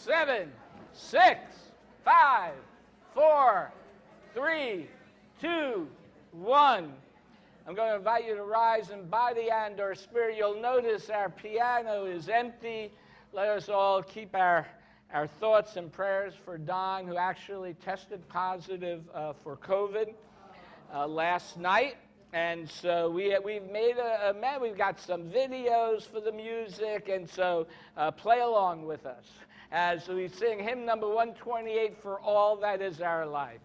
7, 6, 5, 4, 3, 2, 1. I'm going to invite you to rise in body and or spirit. You'll notice our piano is empty. Let us all keep our thoughts and prayers for Don, who actually tested positive for COVID last night. And so we've made we've got some videos for the music, and so play along with us as we sing hymn number 128, For All That Is Our Life.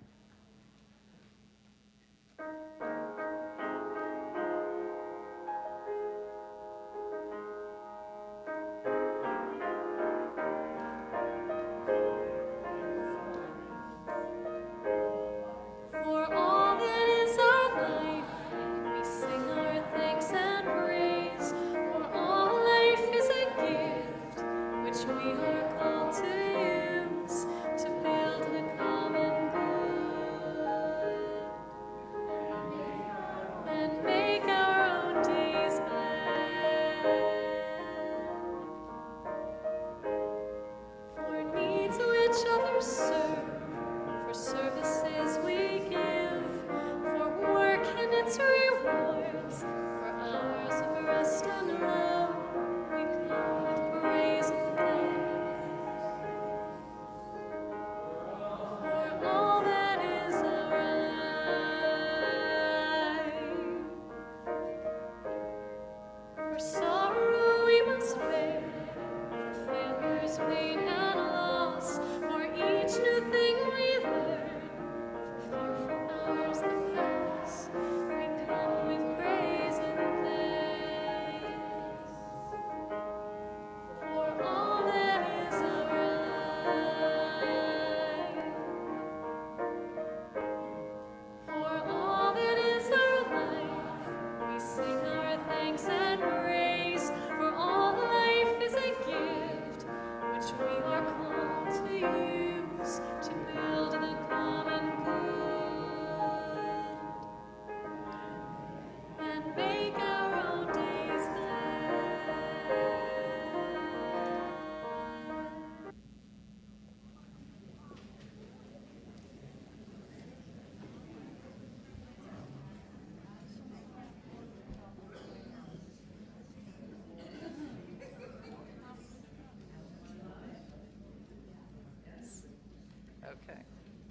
Okay.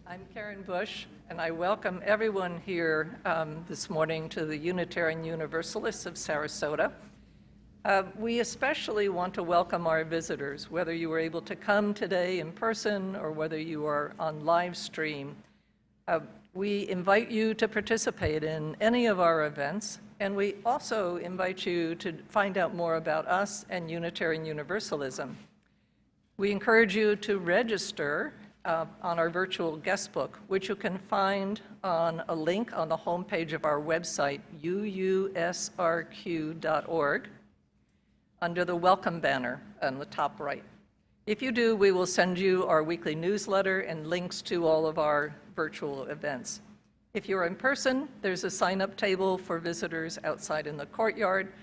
I'm Karen Bush, and I welcome everyone here this morning to the Unitarian Universalists of Sarasota. We especially want to welcome our visitors, whether you were able to come today in person or whether you are on live stream. We invite you to participate in any of our events, and we also invite you to find out more about us and Unitarian Universalism. We encourage you to register on our virtual guest book, which you can find on a link on the homepage of our website, uusrq.org, under the Welcome banner on the top right. If you do, we will send you our weekly newsletter and links to all of our virtual events. If you're in person, there's a sign-up table for visitors outside in the courtyard,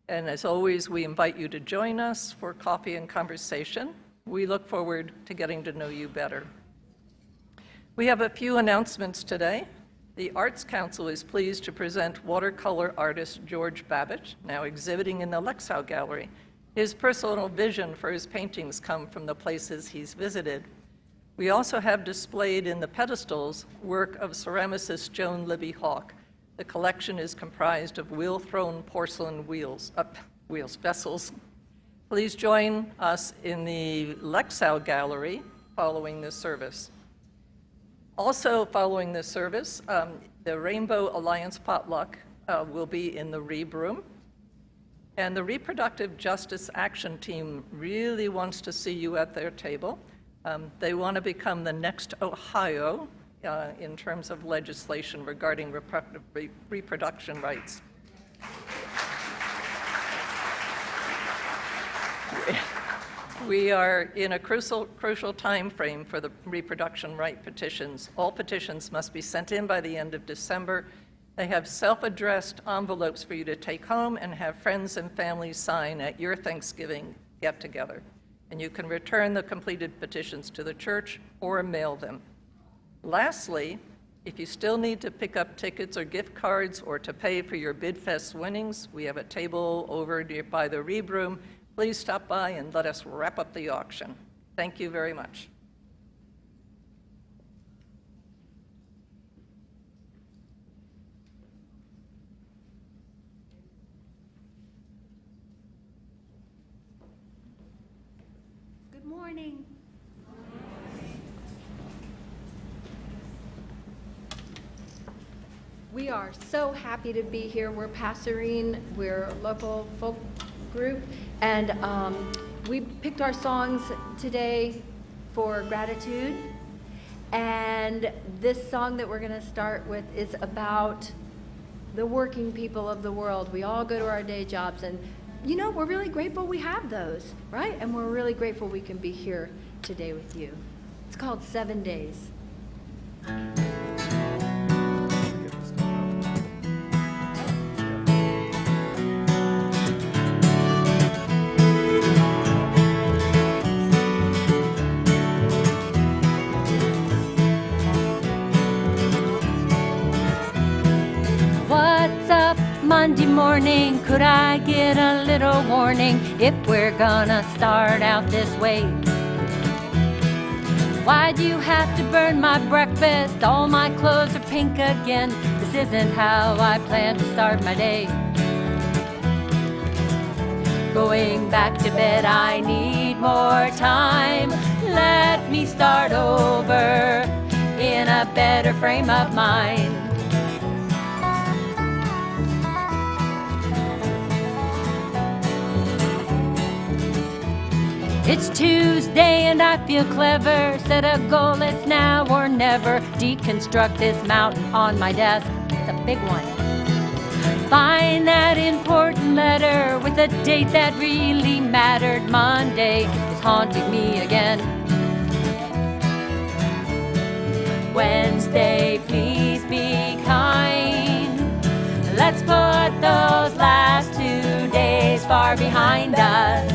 and as always, we invite you to join us for coffee and conversation. We look forward to getting to know you better. We have a few announcements today. The Arts Council is pleased to present watercolor artist George Babbage, now exhibiting in the Lexau Gallery. His personal vision for his paintings come from the places he's visited. We also have displayed in the pedestals work of ceramicist Joan Libby Hawk. The collection is comprised of wheel-thrown porcelain vessels. Please join us in the Lexau Gallery following this service. Also following this service, the Rainbow Alliance Potluck will be in the Reeb Room. And the Reproductive Justice Action Team really wants to see you at their table. They want to become the next Ohio in terms of legislation regarding reproduction rights. We are in a crucial time frame for the reproduction right petitions. All petitions must be sent in by the end of December. They have self-addressed envelopes for you to take home and have friends and family sign at your Thanksgiving get-together. and you can return the completed petitions to the church or mail them. Lastly, if you still need to pick up tickets or gift cards or to pay for your BidFest winnings, we have a table over by the Reeb Room. Please stop by and let us wrap up the auction. Thank you very much. Good morning. We are so happy to be here. We're Passerine, we're a local folk group, and we picked our songs today for gratitude. And this song that we're going to start with is about the working people of the world. We all go to our day jobs, and you know, we're really grateful we have those, right? And we're really grateful we can be here today with you. It's called 7 Days. Monday morning, could I get a little warning if we're gonna start out this way? Why'd you have to burn my breakfast? All my clothes are pink again. This isn't how I plan to start my day. Going back to bed, I need more time. Let me start over in a better frame of mind. It's Tuesday and I feel clever. Set a goal, it's now or never. Deconstruct this mountain on my desk. It's a big one. Find that important letter with a date that really mattered. Monday is haunting me again. Wednesday, please be kind. Let's put those last 2 days far behind us.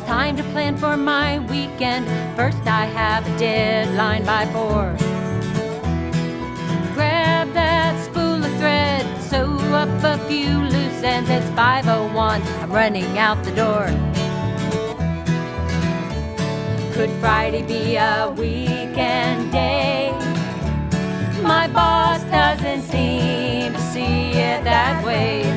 Time to plan for my weekend. First I have a deadline by 4. Grab that spool of thread, sew up a few loose ends. It's 5:01, I'm running out the door. Could Friday be a weekend day? My boss doesn't seem to see it that way.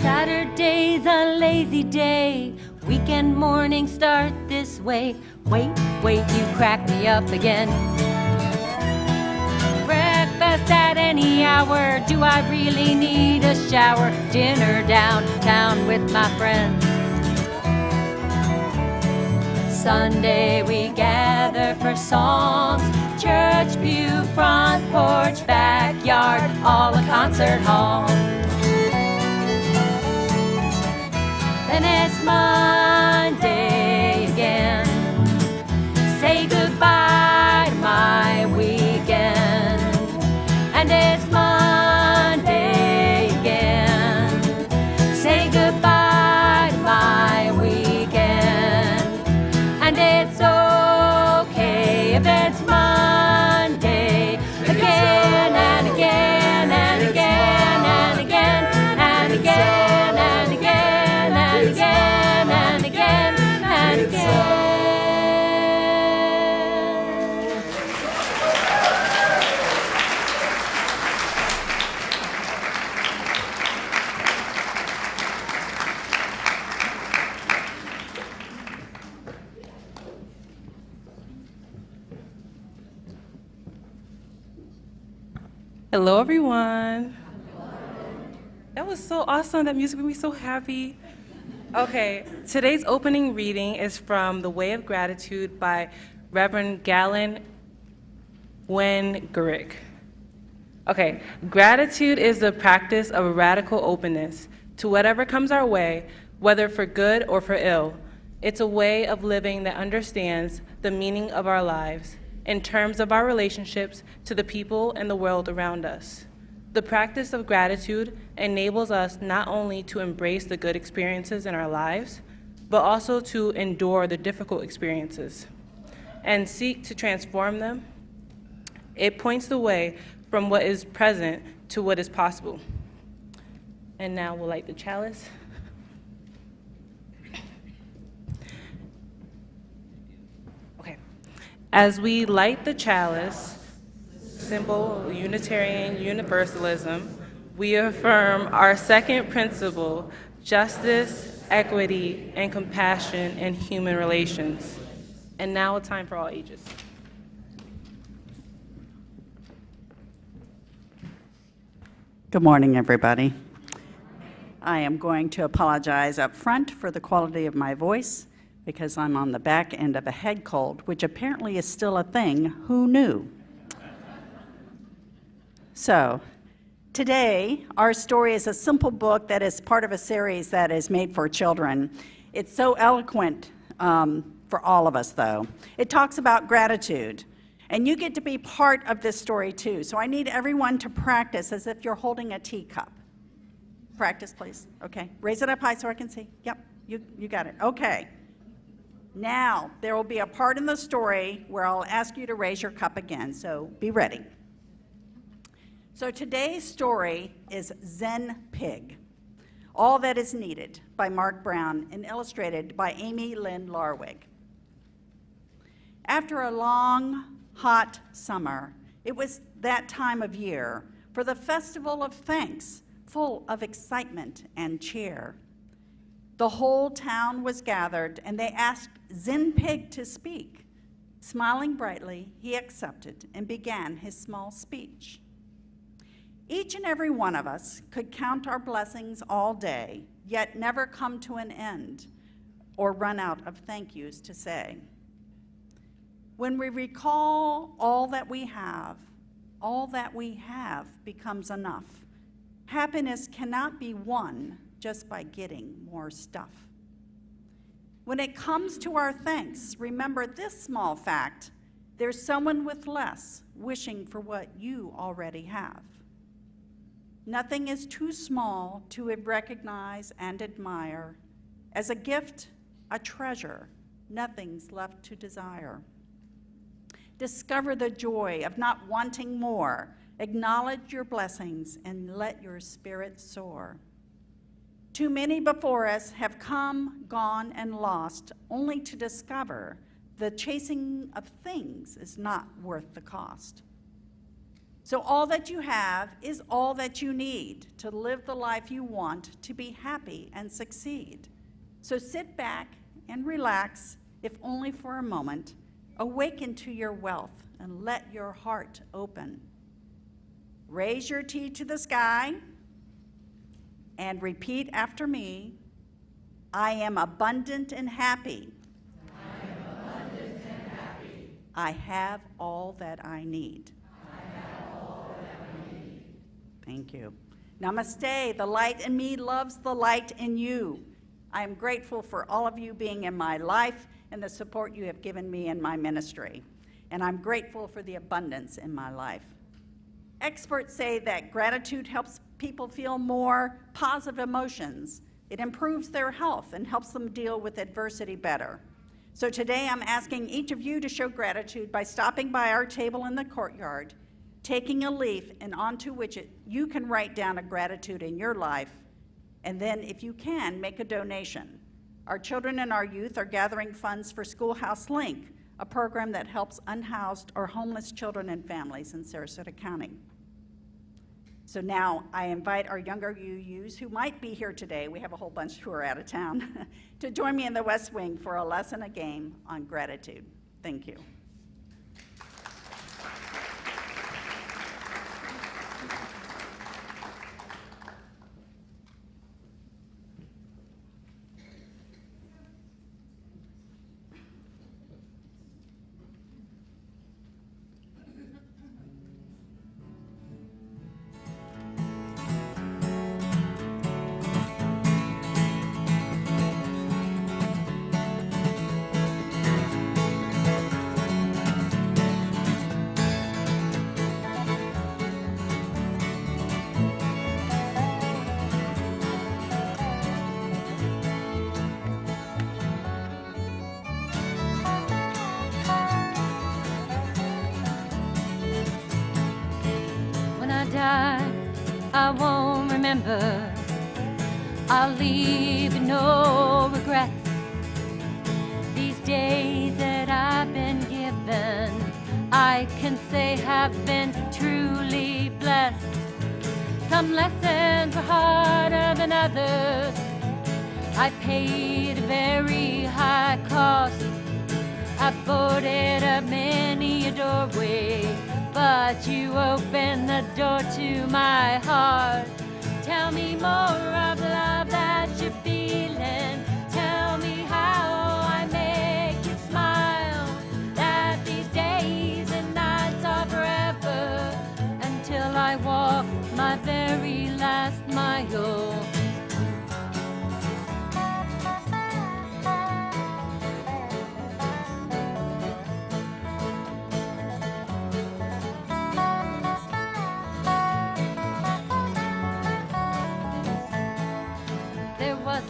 Saturday's a lazy day. Weekend mornings start this way. Wait, you crack me up again. Breakfast at any hour. Do I really need a shower? Dinner downtown with my friends. Sunday we gather for songs. Church pew, front porch, backyard, all a concert hall. Then it's Monday again. Say goodbye to my weekend. And it's Monday again. Say goodbye to my weekend. And it's okay if it's Monday again and again and again and again and again and again and again Hello, everyone. That was so awesome. That music made me so happy. Okay, today's opening reading is from The Way of Gratitude by Reverend Galen, Guengerich. Okay, gratitude is the practice of a radical openness to whatever comes our way, whether for good or for ill. It's a way of living that understands the meaning of our lives in terms of our relationships to the people and the world around us. The practice of gratitude enables us not only to embrace the good experiences in our lives, but also to endure the difficult experiences and seek to transform them. It points the way from what is present to what is possible. And now we'll light the chalice. Okay. As we light the chalice, symbol Unitarian Universalism, we affirm our second principle, justice, equity, and compassion in human relations. And now a time for all ages. Good morning, everybody. I am going to apologize up front for the quality of my voice because I'm on the back end of a head cold, which apparently is still a thing. Who knew? So, today, our story is a simple book that is part of a series that is made for children. It's so eloquent for all of us, though. It talks about gratitude. And you get to be part of this story, too. So I need everyone to practice as if you're holding a teacup. Practice, please. Okay. Raise it up high so I can see. Yep. You got it. Okay. Now, there will be a part in the story where I'll ask you to raise your cup again. So be ready. So today's story is Zen Pig, All That Is Needed by Mark Brown and illustrated by Amy Lynn Larwig. After a long, hot summer, it was that time of year for the Festival of Thanks, full of excitement and cheer. The whole town was gathered, and they asked Zen Pig to speak. Smiling brightly, he accepted and began his small speech. Each and every one of us could count our blessings all day, yet never come to an end or run out of thank yous to say. When we recall all that we have becomes enough. Happiness cannot be won just by getting more stuff. When it comes to our thanks, remember this small fact: there's someone with less wishing for what you already have. Nothing is too small to recognize and admire. As a gift, a treasure, nothing's left to desire. Discover the joy of not wanting more. Acknowledge your blessings and let your spirit soar. Too many before us have come, gone, and lost, only to discover the chasing of things is not worth the cost. So all that you have is all that you need to live the life you want, to be happy and succeed. So sit back and relax, if only for a moment. Awaken to your wealth and let your heart open. Raise your tea to the sky and repeat after me. I am abundant and happy. I am abundant and happy. I have all that I need. I have all that I need. Thank you. Namaste. The light in me loves the light in you. I am grateful for all of you being in my life and the support you have given me in my ministry. And I'm grateful for the abundance in my life. Experts say that gratitude helps people feel more positive emotions. It improves their health and helps them deal with adversity better. So today I'm asking each of you to show gratitude by stopping by our table in the courtyard, taking a leaf and onto which you can write down a gratitude in your life, and then if you can, make a donation. Our children and our youth are gathering funds for Schoolhouse Link, a program that helps unhoused or homeless children and families in Sarasota County. So now I invite our younger UUs who might be here today, we have a whole bunch who are out of town, to join me in the West Wing for a lesson, a game on gratitude. Thank you. remember. I'll leave with no regrets. These days that I've been given, I can say have been truly blessed. Some lessons were harder than others. I paid a very high cost. I boarded up many a doorway, but you opened the door to my heart. Tell me more of the love that you're feeling. Tell me how I make you smile. That these days and nights are forever, until I walk my very last mile.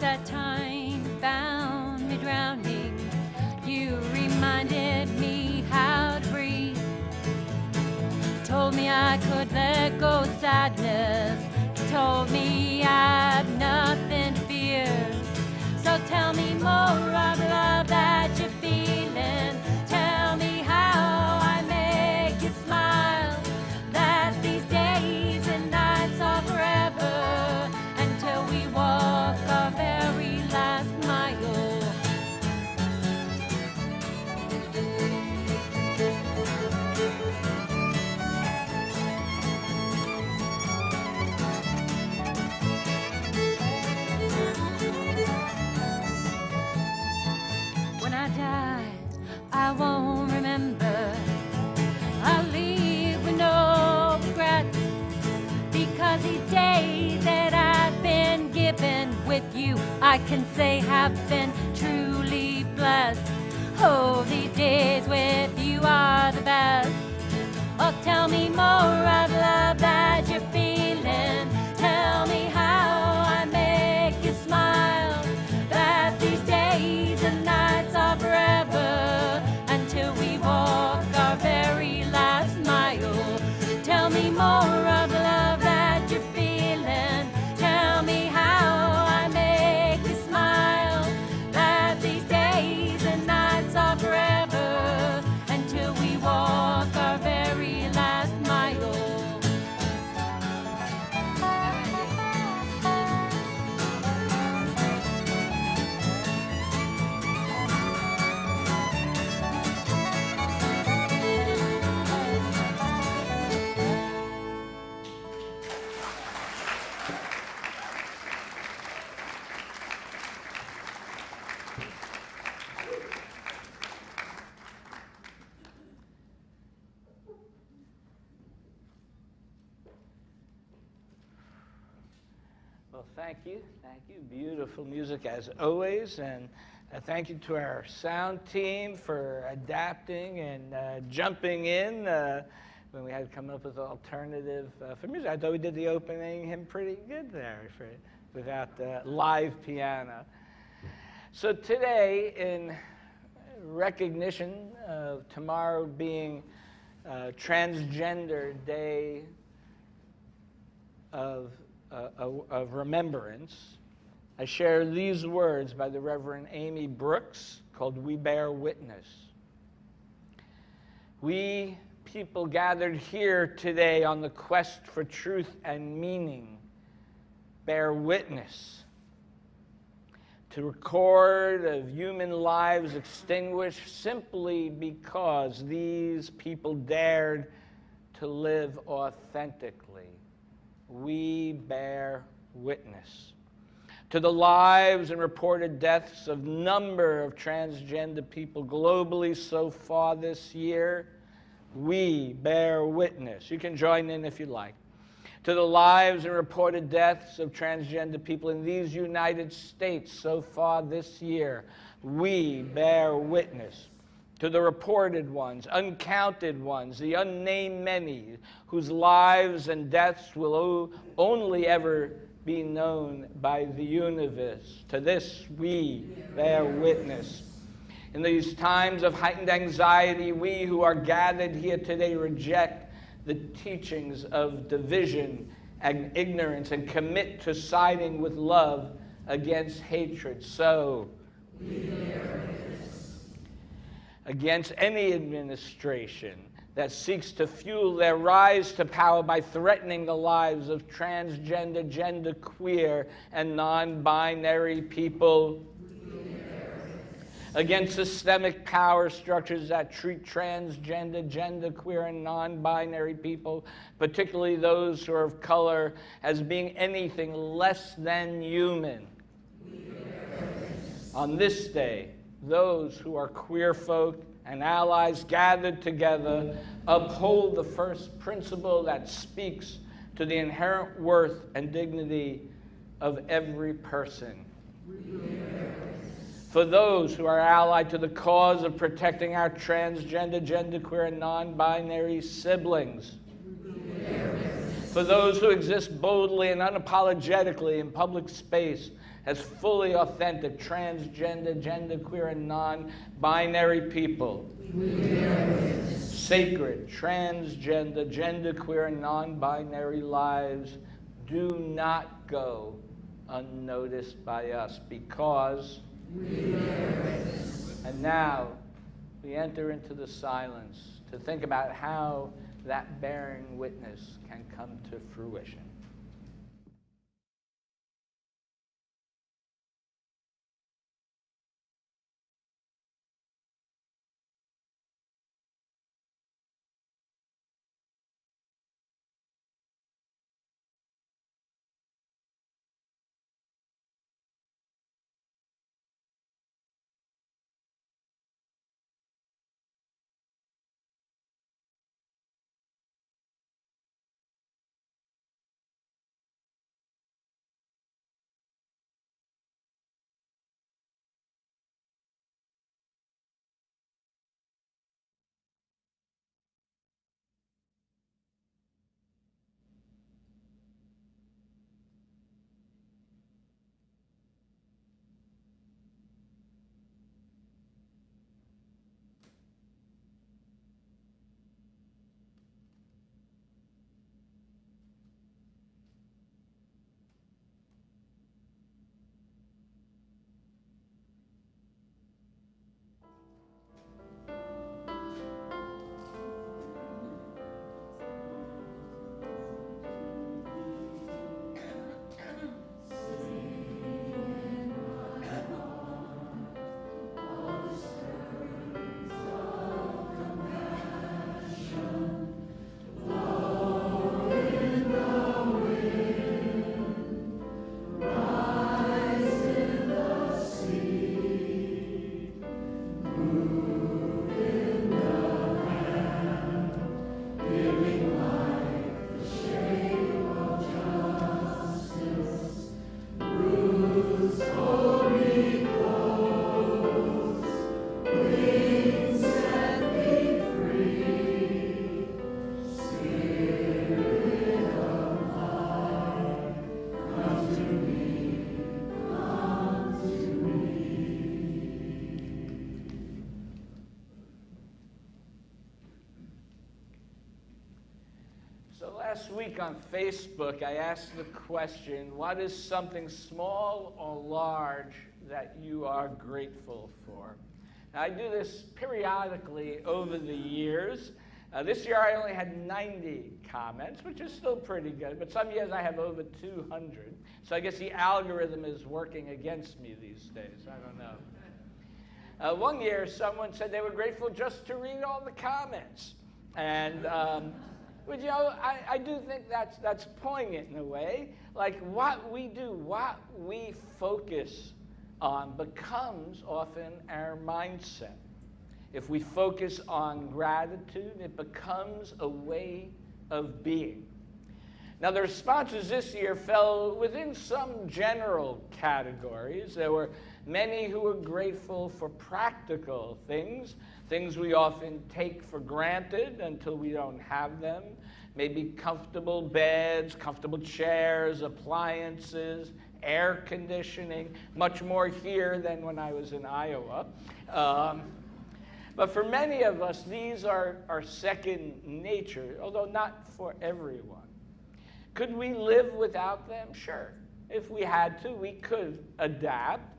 That time found me drowning. You reminded me how to breathe. Told me I could let go of sadness. Told me I've nothing to fear. So tell me more of the love that you're feeling. Tell me how I make you smile. That these days and nights are forever, until we walk our very last mile. When I die, I won't remember. I'll leave with no regrets, because these days that I've been given with you, I can say have been truly blessed. Oh, these days with you are the best. Oh, tell me more of the love that you're feeling. Tell me how I make you smile. That these days and nights are forever, until we walk our very last mile. Tell me more of the love that you're feeling. Tell me how I make you smile. That these days and nights are forever, until we walk our very last mile. Well, thank you. Thank you. Beautiful music as always. And thank you to our sound team for adapting and jumping in when we had to come up with an alternative for music. I thought we did the opening hymn pretty good there without live piano. So today, in recognition of tomorrow being Transgender Day of remembrance, I share these words by the Reverend Amy Brooks called "We Bear Witness." We people gathered here today on the quest for truth and meaning bear witness to record of human lives extinguished simply because these people dared to live authentically. We bear witness to the lives and reported deaths of number of transgender people globally so far this year. We bear witness. You can join in if you like. To the lives and reported deaths of transgender people in these United States so far this year. We bear witness. To the reported ones, uncounted ones, the unnamed many, whose lives and deaths will only ever be known by the universe. To this we bear witness. In these times of heightened anxiety, we who are gathered here today reject the teachings of division and ignorance and commit to siding with love against hatred. So, against any administration that seeks to fuel their rise to power by threatening the lives of transgender, genderqueer, and non-binary people, against systemic power structures that treat transgender, genderqueer, and non-binary people, particularly those who are of color, as being anything less than human. On this day, those who are queer folk and allies gathered together uphold the first principle that speaks to the inherent worth and dignity of every person. For those who are allied to the cause of protecting our transgender, genderqueer, and non-binary siblings. For those who exist boldly and unapologetically in public space as fully authentic transgender, genderqueer, and non-binary people. Sacred, transgender, genderqueer, and non-binary lives do not go unnoticed by us because and now we enter into the silence to think about how that bearing witness can come to fruition. Last week on Facebook, I asked the question, what is something small or large that you are grateful for? Now, I do this periodically over the years. This year, I only had 90 comments, which is still pretty good, but some years I have over 200. So I guess the algorithm is working against me these days. I don't know. One year, someone said they were grateful just to read all the comments. And but, you know, I do think that's poignant in a way. Like what we do, what we focus on becomes often our mindset. If we focus on gratitude, it becomes a way of being. Now, the responses this year fell within some general categories. There were many who were grateful for practical things we often take for granted until we don't have them. Maybe comfortable beds, comfortable chairs, appliances, air conditioning, much more here than when I was in Iowa. But for many of us, these are second nature, although not for everyone. Could we live without them? Sure. If we had to, we could adapt.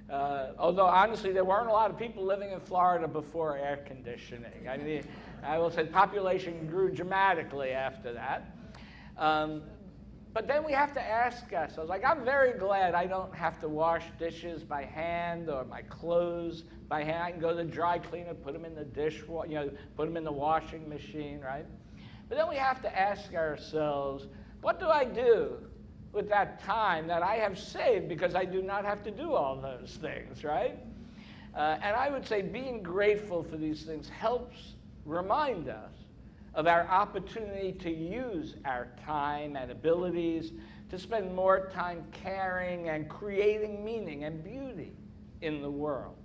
Although, honestly, there weren't a lot of people living in Florida before air conditioning. I mean, I will say population grew dramatically after that. But then we have to ask ourselves, like, I'm very glad I don't have to wash dishes by hand or my clothes by hand. I can go to the dry cleaner, put them in the dishwasher, put them in the washing machine, right? But then we have to ask ourselves, what do I do with that time that I have saved because I do not have to do all those things, right? And I would say being grateful for these things helps remind us of our opportunity to use our time and abilities to spend more time caring and creating meaning and beauty in the world.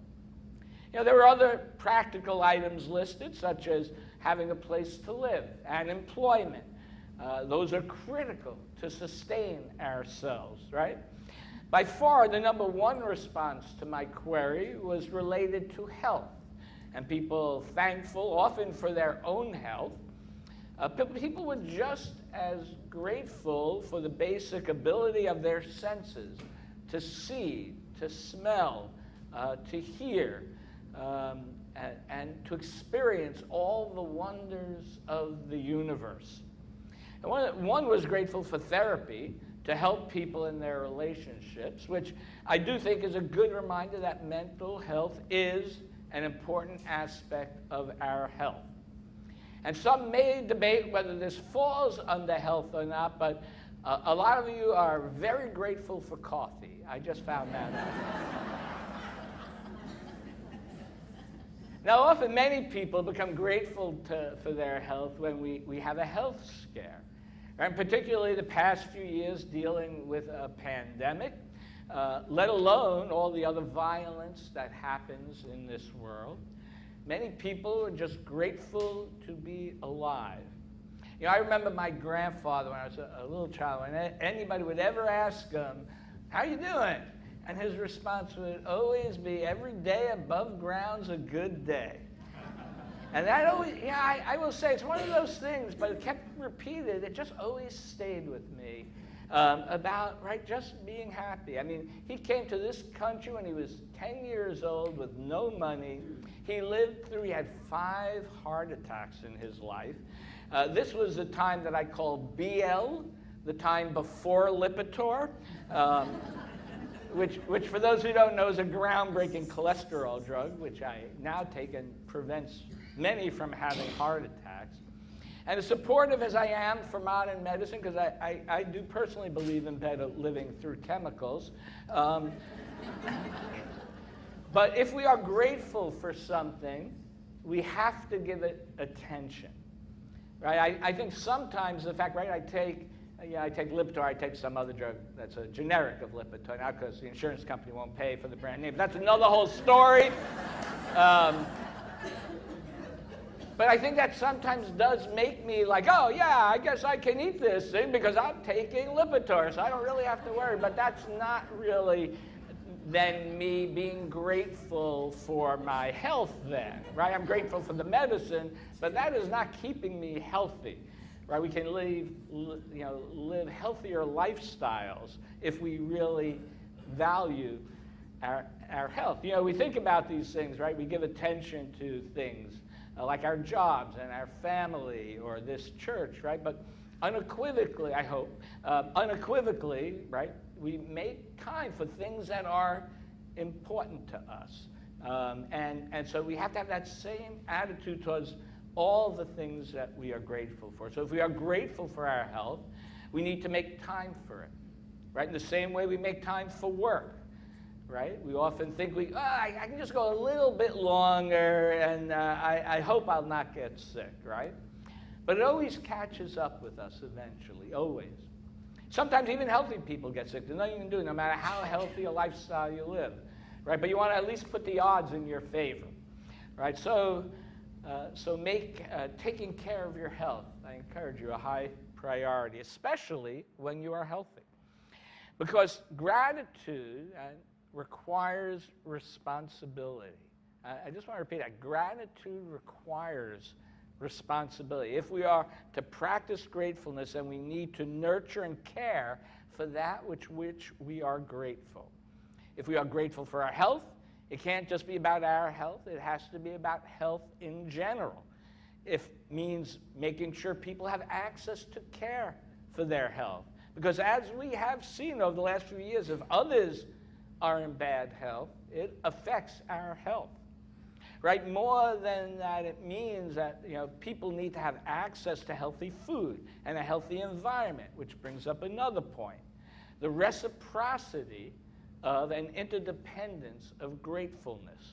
You know, there are other practical items listed, such as having a place to live and employment. Those are critical to sustain ourselves, right? By far, the number one response to my query was related to health, and people thankful often for their own health. People were just as grateful for the basic ability of their senses to see, to smell, to hear, and to experience all the wonders of the universe. And one was grateful for therapy to help people in their relationships, which I do think is a good reminder that mental health is an important aspect of our health. And some may debate whether this falls under health or not, but a lot of you are very grateful for coffee. I just found that out. Now, often many people become grateful for their health when we have a health scare. And particularly the past few years dealing with a pandemic, let alone all the other violence that happens in this world. Many people are just grateful to be alive. You know, I remember my grandfather when I was a little child, when anybody would ever ask him, "How you doing?" And his response would always be, "Every day above ground's a good day." And that always, yeah, I will say, it's one of those things, but it kept repeated. It just always stayed with me about, right, just being happy. I mean, he came to this country when he was 10 years old with no money. He he had 5 heart attacks in his life. This was the time that I call BL, the time before Lipitor, which for those who don't know is a groundbreaking cholesterol drug, which I now take and prevents many from having heart attacks. And as supportive as I am for modern medicine, because I do personally believe in better living through chemicals, but if we are grateful for something, we have to give it attention, right? I think sometimes the fact, right, I take Lipitor, I take some other drug that's a generic of Lipitor, not because the insurance company won't pay for the brand name. That's another whole story. But I think that sometimes does make me like, oh yeah, I guess I can eat this thing because I'm taking Lipitor, so I don't really have to worry. But that's not really then me being grateful for my health then, right? I'm grateful for the medicine, but that is not keeping me healthy, right? We can live healthier lifestyles if we really value our health. You know, we think about these things, right? We give attention to things like our jobs and our family or this church, right? But unequivocally, I hope, right, we make time for things that are important to us. And so we have to have that same attitude towards all the things that we are grateful for. So if we are grateful for our health, we need to make time for it, right? In the same way we make time for work. Right? We often think I can just go a little bit longer and I hope I'll not get sick, right? But it always catches up with us eventually, always. Sometimes even healthy people get sick. There's nothing you can do, no matter how healthy a lifestyle you live, right? But you want to at least put the odds in your favor, right? So make taking care of your health, I encourage you, a high priority, especially when you are healthy. Because gratitude requires responsibility. I just want to repeat that. Gratitude requires responsibility. If we are to practice gratefulness, then we need to nurture and care for that which we are grateful. If we are grateful for our health, it can't just be about our health. It has to be about health in general. It means making sure people have access to care for their health. Because as we have seen over the last few years, if others are in bad health, it affects our health. Right? More than that, it means that people need to have access to healthy food and a healthy environment, which brings up another point. The reciprocity of an interdependence of gratefulness.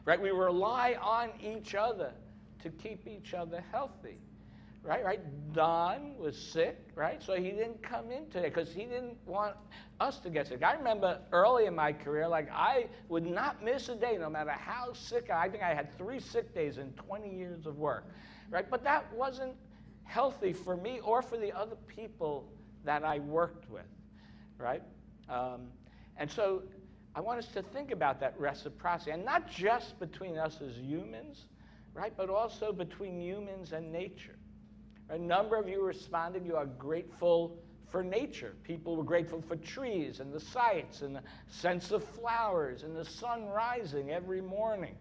Right? We rely on each other to keep each other healthy. Right? Don was sick, right? So he didn't come in today because he didn't want us to get sick. I remember early in my career, like I would not miss a day no matter how sick. I think I had 3 sick days in 20 years of work, right? But that wasn't healthy for me or for the other people that I worked with, right? And so I want us to think about that reciprocity, and not just between us as humans, right? But also between humans and nature. A number of you responded, you are grateful for nature. People were grateful for trees and the sights and the sense of flowers and the sun rising every morning.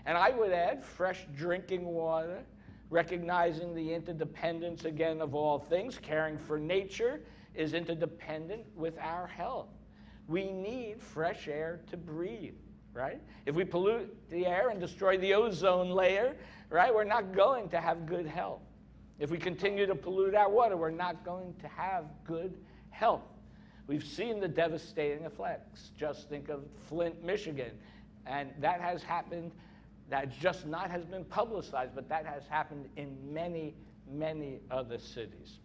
And I would add fresh drinking water, recognizing the interdependence again of all things. Caring for nature is interdependent with our health. We need fresh air to breathe, right? If we pollute the air and destroy the ozone layer, right, we're not going to have good health. If we continue to pollute our water, we're not going to have good health. We've seen the devastating effects. Just think of Flint, Michigan. And that has happened, that just not has been publicized, but that has happened in many, many other cities.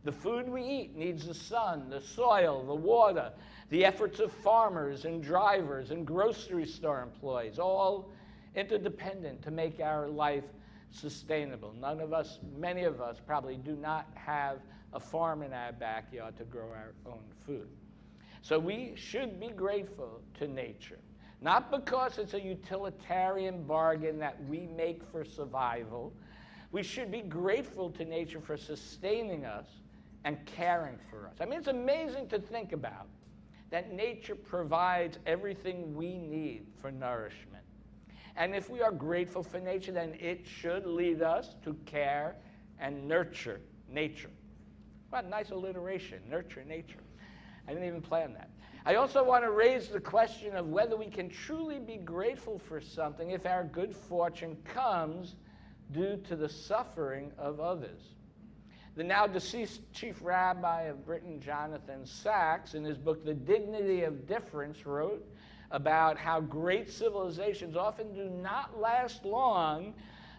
The food we eat needs the sun, the soil, the water, the efforts of farmers and drivers and grocery store employees, all interdependent to make our life sustainable. Many of us probably do not have a farm in our backyard to grow our own food. So we should be grateful to nature, not because it's a utilitarian bargain that we make for survival. We should be grateful to nature for sustaining us and caring for us. I mean, it's amazing to think about that nature provides everything we need for nourishment. And if we are grateful for nature, then it should lead us to care and nurture nature. What a nice alliteration, nurture nature. I didn't even plan that. I also want to raise the question of whether we can truly be grateful for something if our good fortune comes due to the suffering of others. The now deceased chief rabbi of Britain, Jonathan Sacks, in his book, The Dignity of Difference, wrote about how great civilizations often do not last long,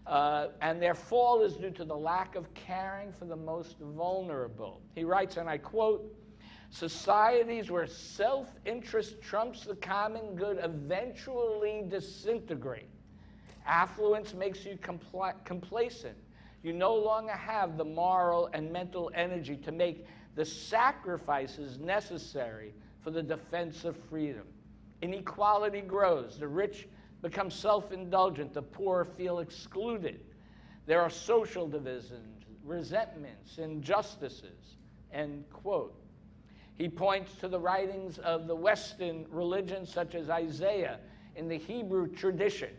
and their fall is due to the lack of caring for the most vulnerable. He writes, and I quote, "Societies where self-interest trumps the common good eventually disintegrate. Affluence makes you complacent. You no longer have the moral and mental energy to make the sacrifices necessary for the defense of freedom. Inequality grows. The rich become self-indulgent. The poor feel excluded. There are social divisions, resentments, injustices," end quote. He points to the writings of the Western religions such as Isaiah in the Hebrew tradition,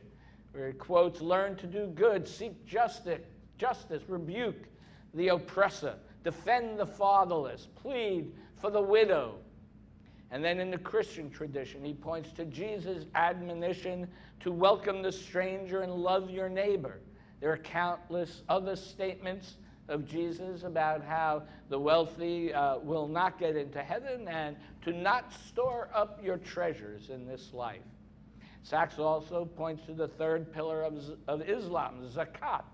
where he quotes, "Learn to do good, seek justice, rebuke the oppressor, defend the fatherless, plead for the widow." And then in the Christian tradition, he points to Jesus' admonition to welcome the stranger and love your neighbor. There are countless other statements of Jesus about how the wealthy will not get into heaven and to not store up your treasures in this life. Sacks also points to the third pillar of Islam, zakat,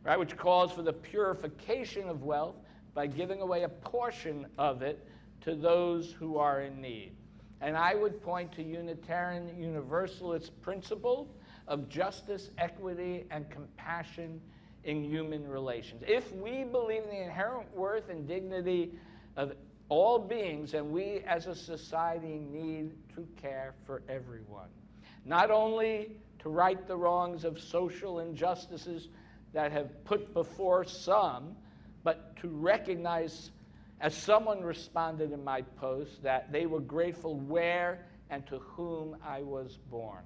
right, which calls for the purification of wealth by giving away a portion of it to those who are in need. And I would point to Unitarian Universalist principle of justice, equity, and compassion in human relations. If we believe in the inherent worth and dignity of all beings, then we as a society need to care for everyone. Not only to right the wrongs of social injustices that have put before some, but to recognize, as someone responded in my post, that they were grateful where and to whom I was born.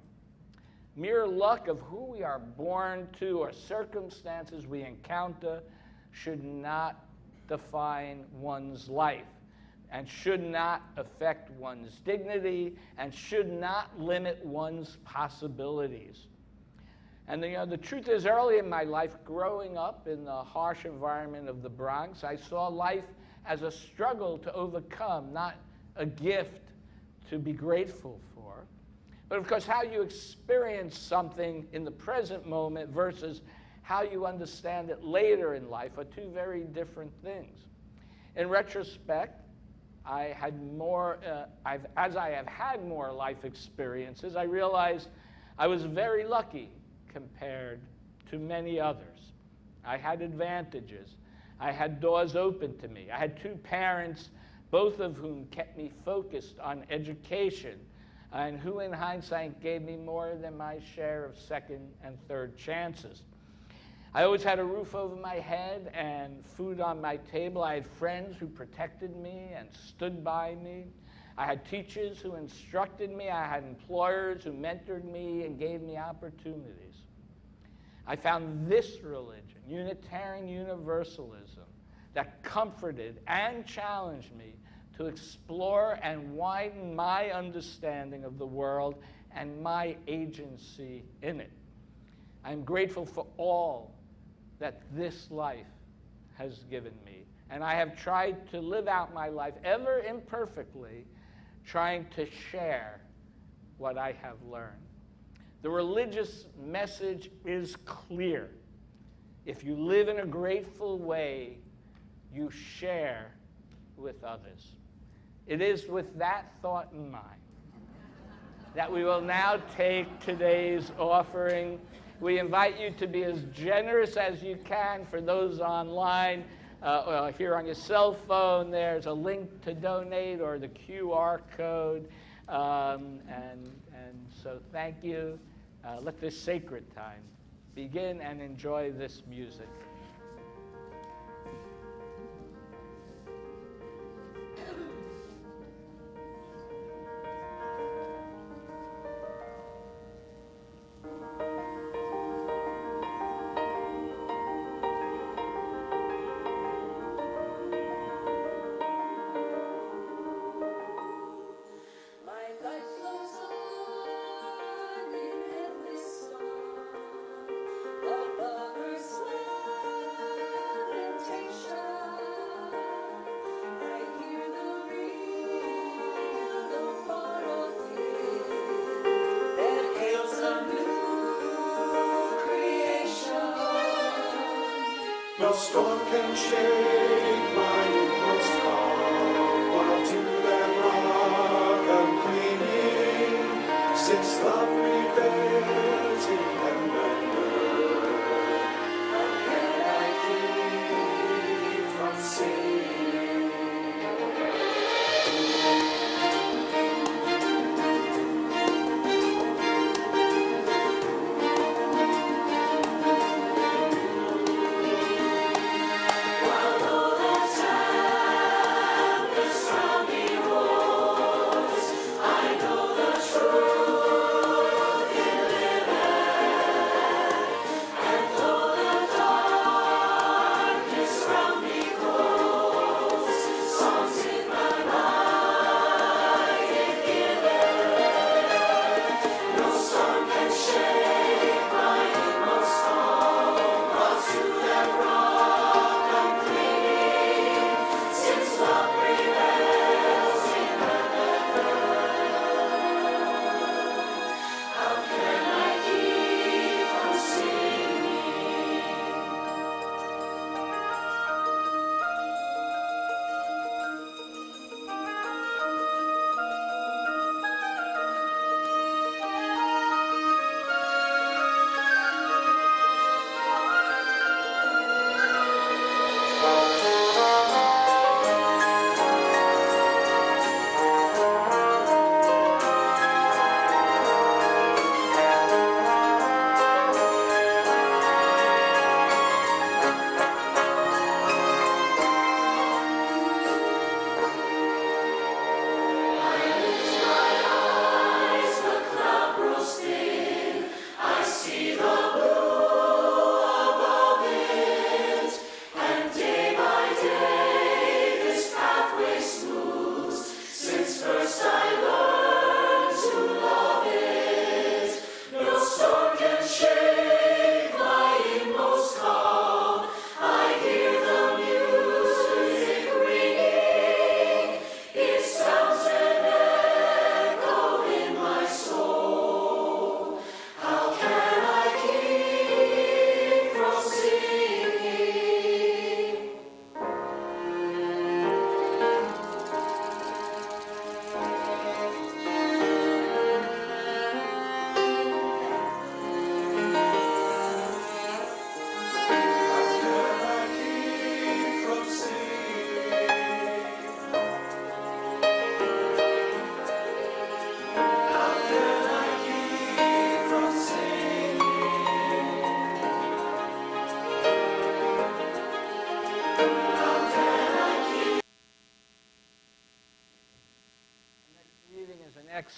Mere luck of who we are born to or circumstances we encounter should not define one's life and should not affect one's dignity and should not limit one's possibilities. And the truth is, early in my life, growing up in the harsh environment of the Bronx, I saw life as a struggle to overcome, not a gift to be grateful for. But of course, how you experience something in the present moment versus how you understand it later in life are two very different things. In retrospect, as I have had more life experiences, I realized I was very lucky compared to many others. I had advantages. I had doors open to me. I had two parents, both of whom kept me focused on education, and who in hindsight gave me more than my share of second and third chances. I always had a roof over my head and food on my table. I had friends who protected me and stood by me. I had teachers who instructed me. I had employers who mentored me and gave me opportunities. I found this religion, Unitarian Universalism, that comforted and challenged me to explore and widen my understanding of the world and my agency in it. I'm grateful for all that this life has given me, and I have tried to live out my life, ever imperfectly, trying to share what I have learned. The religious message is clear. If you live in a grateful way, you share with others. It is with that thought in mind that we will now take today's offering. We invite you to be as generous as you can. For those online, here on your cell phone, there's a link to donate or the QR code. And so thank you. Let this sacred time begin and enjoy this music. No storm can shake my inmost calm, while to that rock I'm clinging, since love prevails in heaven and earth. How can I keep from singing? While all the time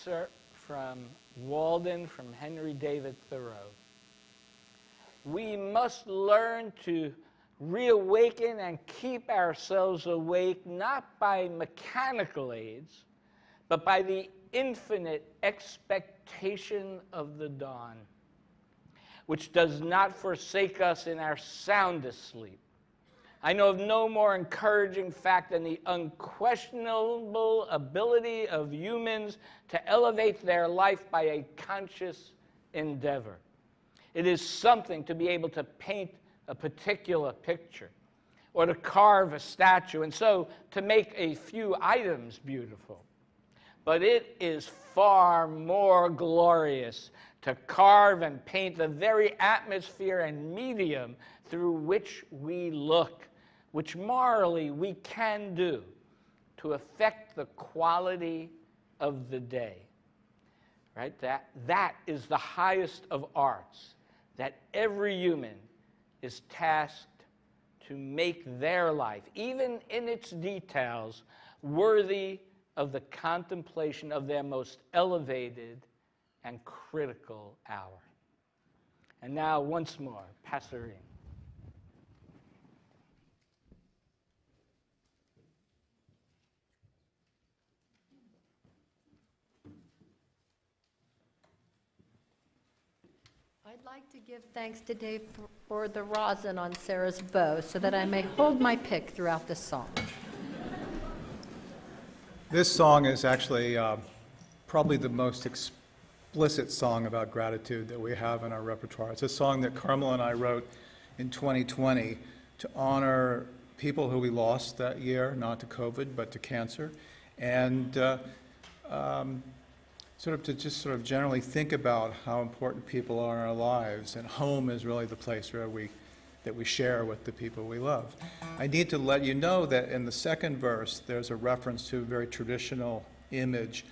excerpt from Wolin from Henry David Thoreau. We must learn to reawaken and keep ourselves awake not by mechanical aids, but by the infinite expectation of the dawn, which does not forsake us in our soundest sleep. I know of no more encouraging fact than the unquestionable ability of humans to elevate their life by a conscious endeavor. It is something to be able to paint a particular picture or to carve a statue and so to make a few items beautiful. But it is far more glorious to carve and paint the very atmosphere and medium through which we look, which morally we can do to affect the quality of the day. Right? That is the highest of arts, that every human is tasked to make their life, even in its details, worthy of the contemplation of their most elevated and critical hour. And now, once more, Pedicini. I'd like to give thanks today for the rosin on Sarah's bow so that I may hold my pick throughout the song. This song is actually probably the most explicit song about gratitude that we have in our repertoire. It's a song that Carmel and I wrote in 2020 to honor people who we lost that year, not to COVID, but to cancer, and sort of generally think about how important people are in our lives, and home is really the place where that we share with the people we love. I need to let you know that in the second verse, there's a reference to a very traditional image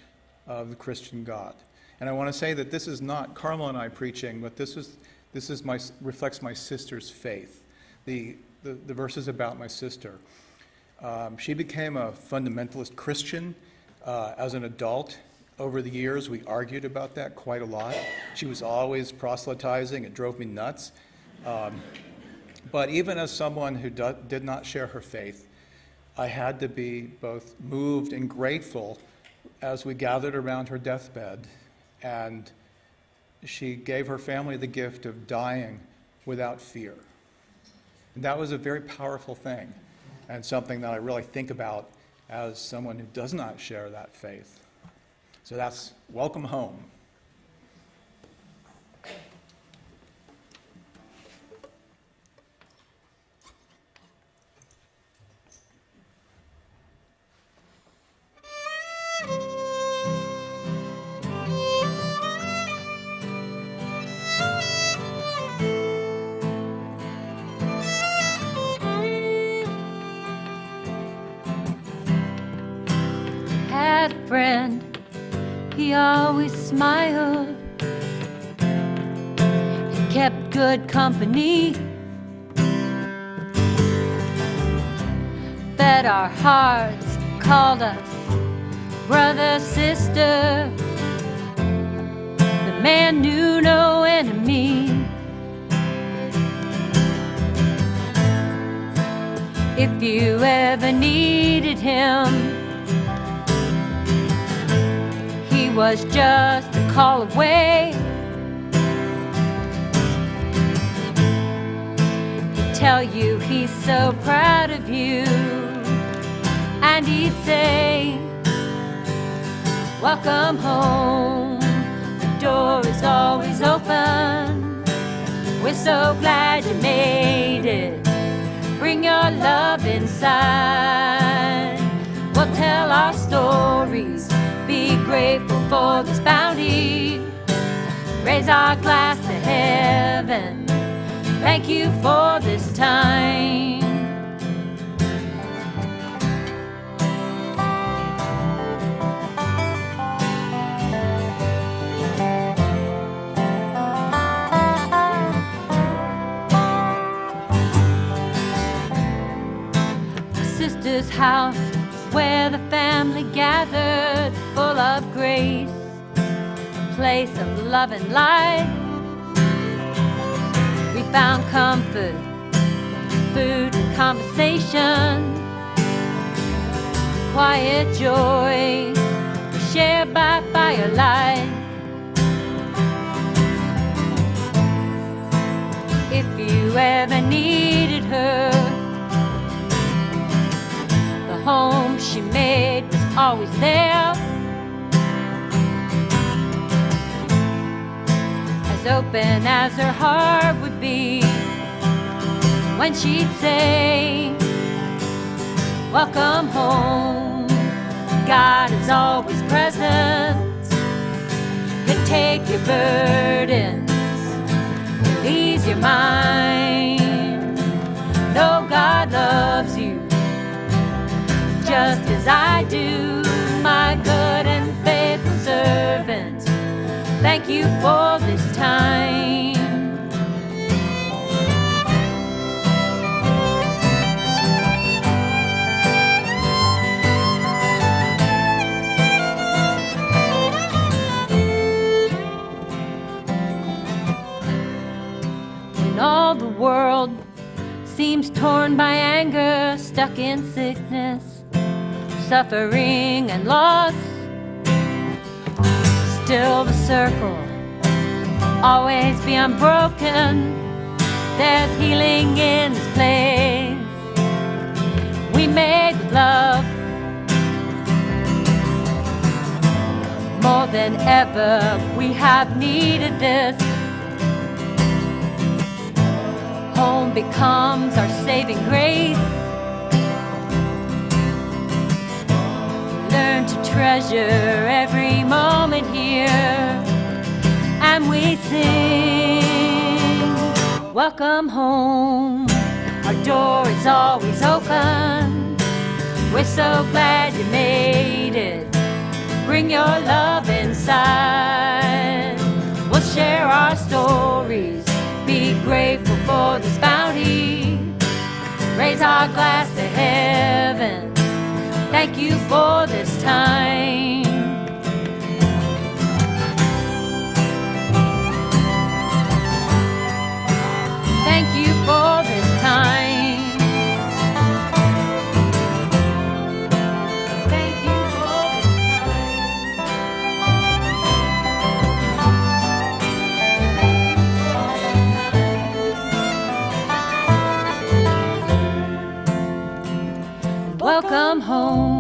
of the Christian God. And I want to say that this is not Carmel and I preaching, but this reflects my sister's faith. The verse is about my sister. She became a fundamentalist Christian as an adult. Over the years, we argued about that quite a lot. She was always proselytizing. It drove me nuts. But even as someone who did not share her faith, I had to be both moved and grateful as we gathered around her deathbed, and she gave her family the gift of dying without fear. And that was a very powerful thing, and something that I really think about as someone who does not share that faith. So that's Welcome Home. Had a friend, he always smiled, he kept good company, fed our hearts, called us brother, sister. The man knew no enemy. If you ever needed him, he was just a call away. He'd tell you he's so proud of you, and he'd say, welcome home, the door is always open, we're so glad you made it, bring your love inside. We'll tell our stories, be grateful for this bounty, raise our glass to heaven, thank you for this time. My sister's house is where the family gathered, full of grace. place of love and light. We found comfort, food and conversation, quiet joy shared by firelight. If you ever needed her, the home she made was always there, as open as her heart would be when she'd say, welcome home. God is always present. He'll take your burdens, he'll ease your mind. Know God loves you just as I do, my good and faithful servant. Thank you for this time. When all the world seems torn by anger, stuck in sickness, suffering and loss, still the circle always be unbroken. There's healing in this place. We made with love more than ever. We have needed this. Home becomes our saving grace. Learn to treasure every moment here, and we sing, welcome home. Our door is always open. We're so glad you made it. Bring your love inside. We'll share our stories, be grateful for this bounty, raise our glass to heaven. Thank you for this time. Thank you for this time. Thank you for this time. Welcome home.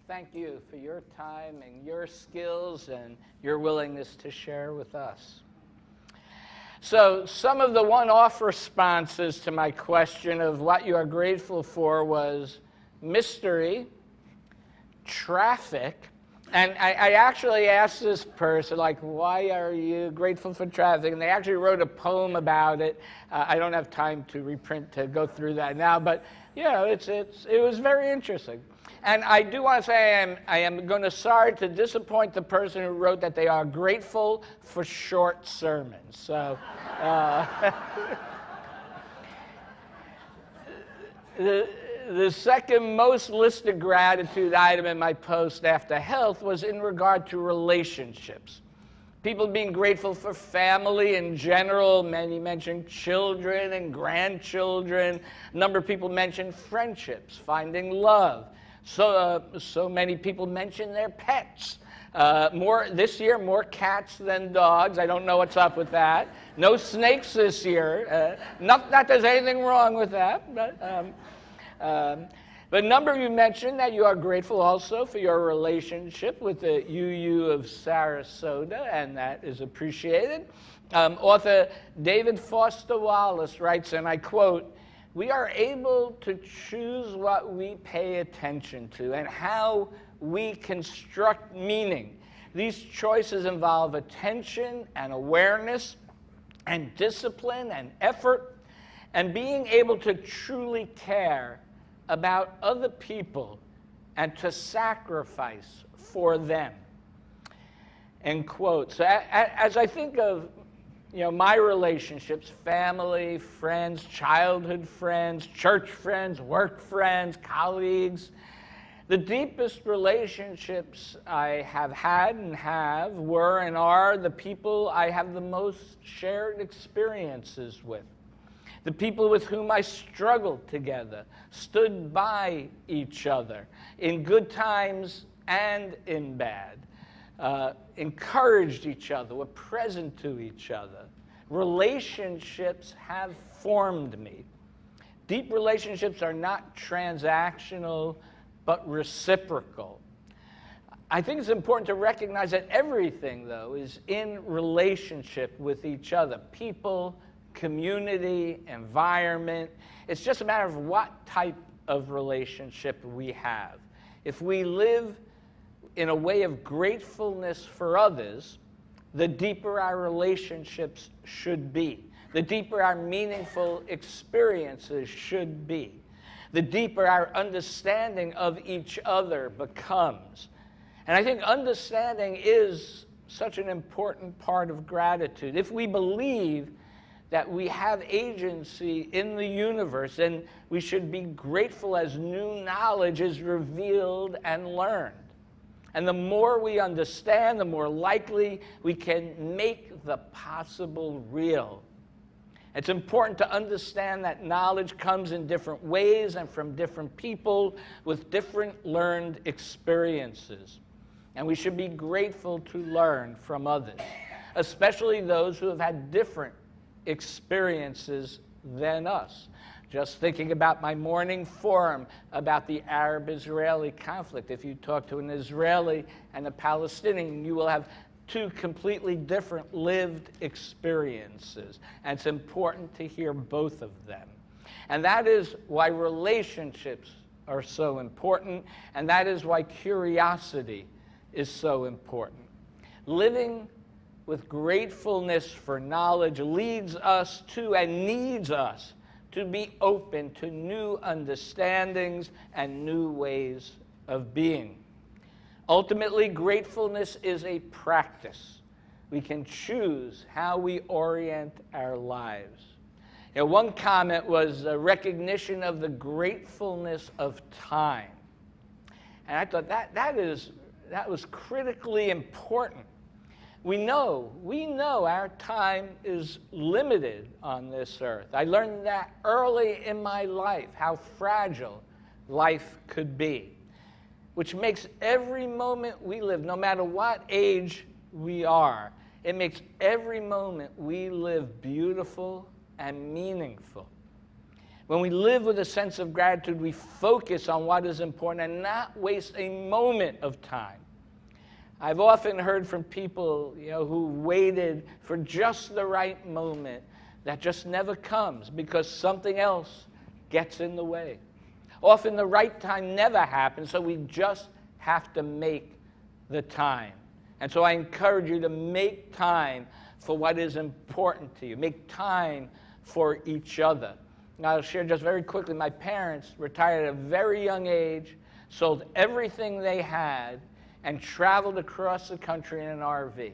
Thank you for your time and your skills and your willingness to share with us. So some of the one-off responses to my question of what you are grateful for was mystery, traffic, and I actually asked this person, like, why are you grateful for traffic? And they actually wrote a poem about it. I don't have time to reprint to go through that now, but you know, it was very interesting. And I do want to say I am going to sorry to disappoint the person who wrote that they are grateful for short sermons. So the second most listed gratitude item in my post after health was in regard to relationships. People being grateful for family in general. Many mentioned children and grandchildren. A number of people mentioned friendships, finding love. So many people mention their pets. This year, more cats than dogs. I don't know what's up with that. No snakes this year. Not that there's anything wrong with that. But a number of you mentioned that you are grateful also for your relationship with the UU of Sarasota, and that is appreciated. Author David Foster Wallace writes, and I quote, "We are able to choose what we pay attention to and how we construct meaning. These choices involve attention and awareness and discipline and effort and being able to truly care about other people and to sacrifice for them." end quote. So as I think of my relationships, family, friends, childhood friends, church friends, work friends, colleagues, the deepest relationships I have had and have were and are the people I have the most shared experiences with. The people with whom I struggled together, stood by each other in good times and in bad, encouraged each other, were present to each other. Relationships have formed me. Deep relationships are not transactional, but reciprocal. I think it's important to recognize that everything, though, is in relationship with each other. People, community, environment. It's just a matter of what type of relationship we have. If we live in a way of gratefulness for others, the deeper our relationships should be. The deeper our meaningful experiences should be. The deeper our understanding of each other becomes. And I think understanding is such an important part of gratitude. If we believe that we have agency in the universe, then we should be grateful as new knowledge is revealed and learned. And the more we understand, the more likely we can make the possible real. It's important to understand that knowledge comes in different ways and from different people with different learned experiences. And we should be grateful to learn from others, especially those who have had different experiences than us. Just thinking about my morning forum about the Arab-Israeli conflict. If you talk to an Israeli and a Palestinian, you will have two completely different lived experiences. And it's important to hear both of them. And that is why relationships are so important, and that is why curiosity is so important. Living with gratefulness for knowledge leads us to and needs us to be open to new understandings and new ways of being. Ultimately, gratefulness is a practice. We can choose how we orient our lives. One comment was a recognition of the gratefulness of time. And I thought that was critically important. We know our time is limited on this earth. I learned that early in my life, how fragile life could be, which makes every moment we live, no matter what age we are, it makes every moment we live beautiful and meaningful. When we live with a sense of gratitude, we focus on what is important and not waste a moment of time. I've often heard from people, who waited for just the right moment that just never comes because something else gets in the way. Often the right time never happens, so we just have to make the time. And so I encourage you to make time for what is important to you. Make time for each other. Now, I'll share just very quickly, my parents retired at a very young age, sold everything they had, and traveled across the country in an RV.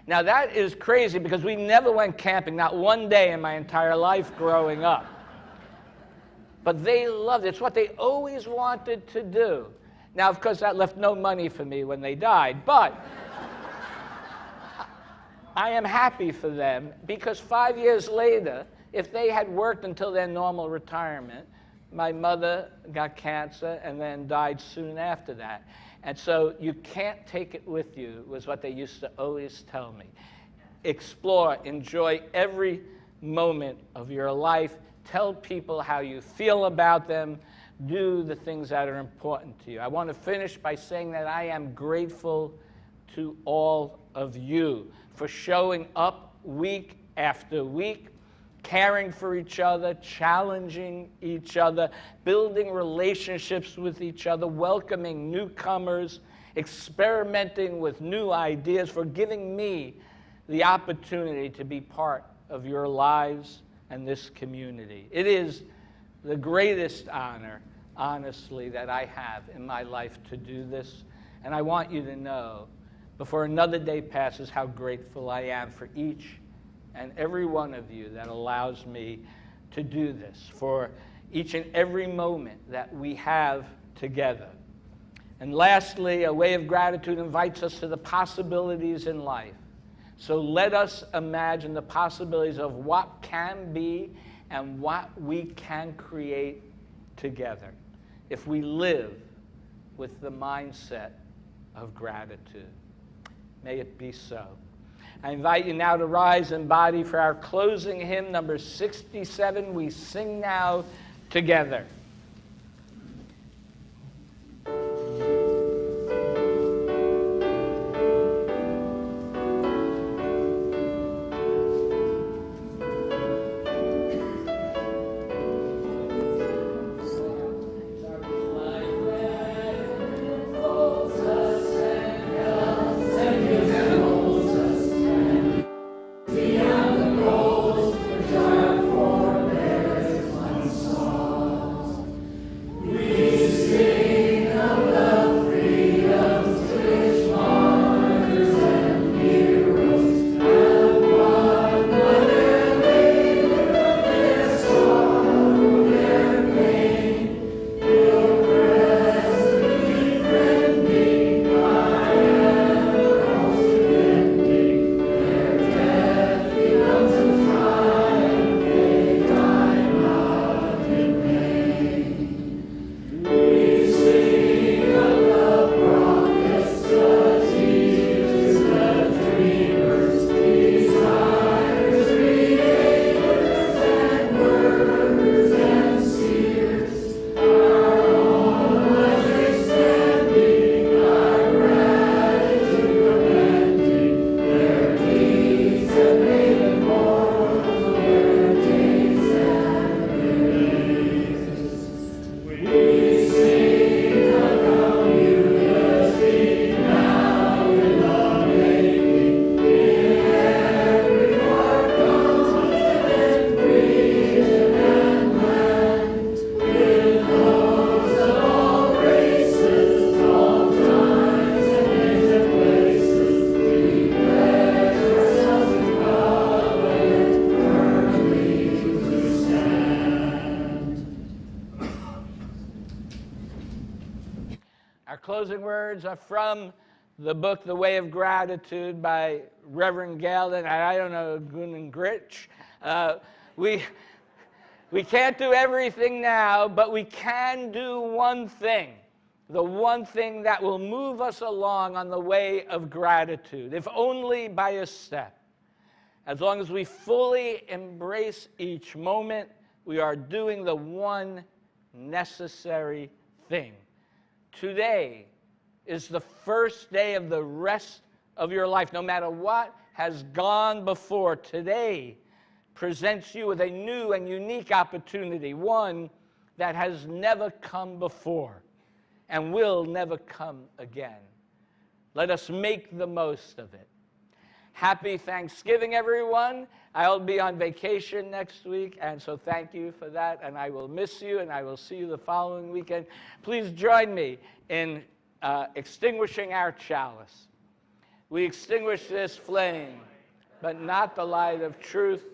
Now that is crazy because we never went camping, not one day in my entire life growing up. But they loved it. It's what they always wanted to do. Now, of course, that left no money for me when they died, but I am happy for them because 5 years later, if they had worked until their normal retirement, my mother got cancer and then died soon after that. And so you can't take it with you, was what they used to always tell me. Explore, enjoy every moment of your life. Tell people how you feel about them. Do the things that are important to you. I want to finish by saying that I am grateful to all of you for showing up week after week, caring for each other, challenging each other, building relationships with each other, welcoming newcomers, experimenting with new ideas, for giving me the opportunity to be part of your lives and this community. It is the greatest honor, honestly, that I have in my life to do this, and I want you to know before another day passes, how grateful I am for each and every one of you that allows me to do this, for each and every moment that we have together. And lastly, a way of gratitude invites us to the possibilities in life. So let us imagine the possibilities of what can be and what we can create together if we live with the mindset of gratitude. May it be so. I invite you now to rise in body for our closing hymn, number 67. We sing now together. Closing words are from the book, The Way of Gratitude by Reverend Galen, and I don't know, Guengerich. We can't do everything now, but we can do one thing, the one thing that will move us along on the way of gratitude, if only by a step. As long as we fully embrace each moment, we are doing the one necessary thing. Today is the first day of the rest of your life. No matter what has gone before, today presents you with a new and unique opportunity, one that has never come before and will never come again. Let us make the most of it. Happy Thanksgiving, everyone. I'll be on vacation next week, and so thank you for that, and I will miss you, and I will see you the following weekend. Please join me in extinguishing our chalice. We extinguish this flame, but not the light of truth,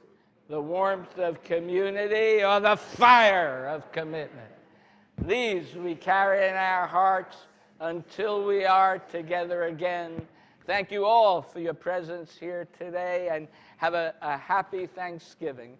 the warmth of community, or the fire of commitment. These we carry in our hearts until we are together again. Thank you all for your presence here today, and have a happy Thanksgiving.